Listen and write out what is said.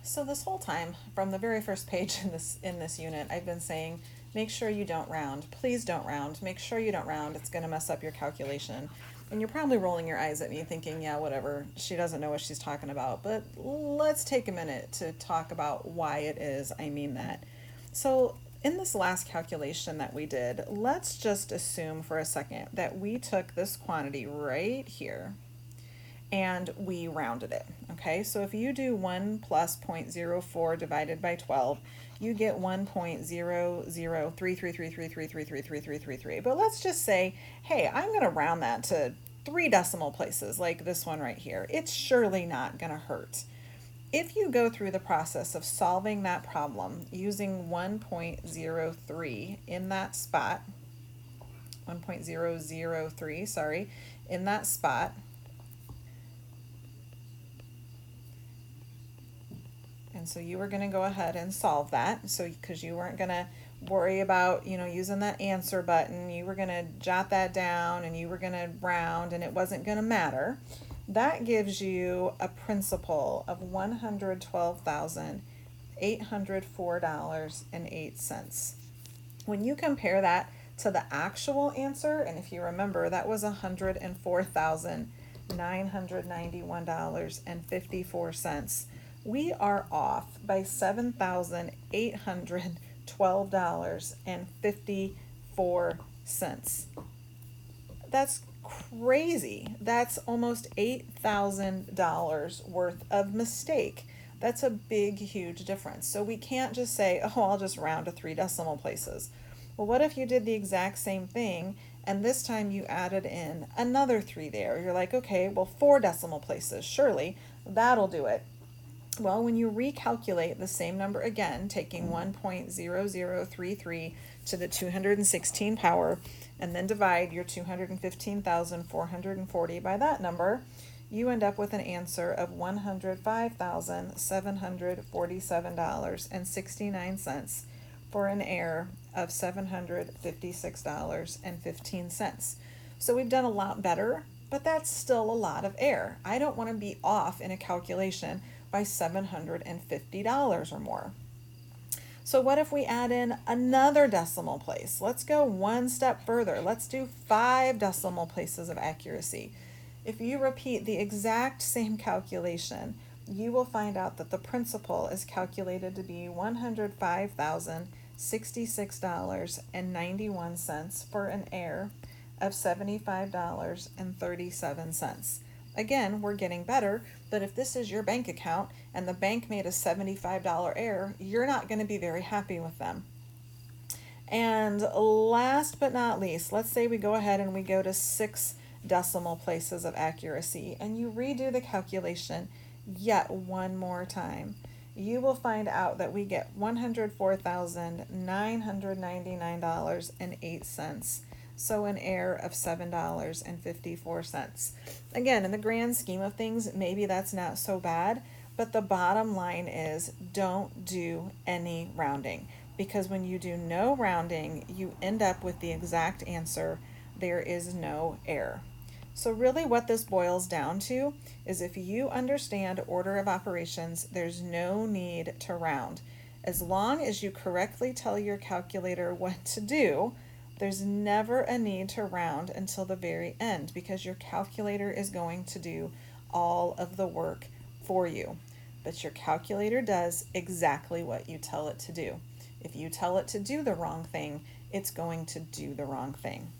So this whole time, from the very first page in this unit, I've been saying, make sure you don't round. Please don't round. Make sure you don't round. It's going to mess up your calculation. And you're probably rolling your eyes at me thinking, yeah, whatever. She doesn't know what she's talking about. But let's take a minute to talk about why it is I mean that. So in this last calculation that we did, let's just assume for a second that we took this quantity right here and we rounded it. Okay, so if you do 1 plus 0.04 divided by 12, you get 1.00333333333333. But let's just say, hey, I'm going to round that to 3 decimal places like this one right here. It's surely not going to hurt. If you go through the process of solving that problem using 1.03 in that spot, 1.003, sorry, in that spot, and so you were going to go ahead and solve that. So because you weren't going to worry about, using that answer button, you were going to jot that down and you were going to round and it wasn't going to matter. That gives you a principal of $112,804.08. When you compare that to the actual answer, and if you remember, that was $104,991.54. We are off by $7,812.54. That's crazy. That's almost $8,000 worth of mistake. That's a big, huge difference. So we can't just say, oh, I'll just round to 3 decimal places. Well, what if you did the exact same thing and this time you added in another 3 there? You're like, okay, well, 4 decimal places, surely that'll do it. Well, when you recalculate the same number again, taking 1.0033 to the 216 power, and then divide your 215,440 by that number, you end up with an answer of $105,747.69 for an error of $756.15. So we've done a lot better, but that's still a lot of error. I don't want to be off in a calculation by $750 or more. So what if we add in another decimal place? Let's go one step further. Let's do 5 decimal places of accuracy. If you repeat the exact same calculation, you will find out that the principal is calculated to be $105,066.91 for an error of $75.37. Again, we're getting better, but if this is your bank account and the bank made a $75 error, you're not going to be very happy with them. And last but not least, let's say we go ahead and we go to 6 decimal places of accuracy and you redo the calculation yet one more time. You will find out that we get $104,999.08. So an error of $7.54. Again, in the grand scheme of things, maybe that's not so bad, but the bottom line is don't do any rounding, because when you do no rounding, you end up with the exact answer. There is no error. So really what this boils down to is if you understand order of operations, there's no need to round. As long as you correctly tell your calculator what to do, there's never a need to round until the very end, because your calculator is going to do all of the work for you. But your calculator does exactly what you tell it to do. If you tell it to do the wrong thing, it's going to do the wrong thing.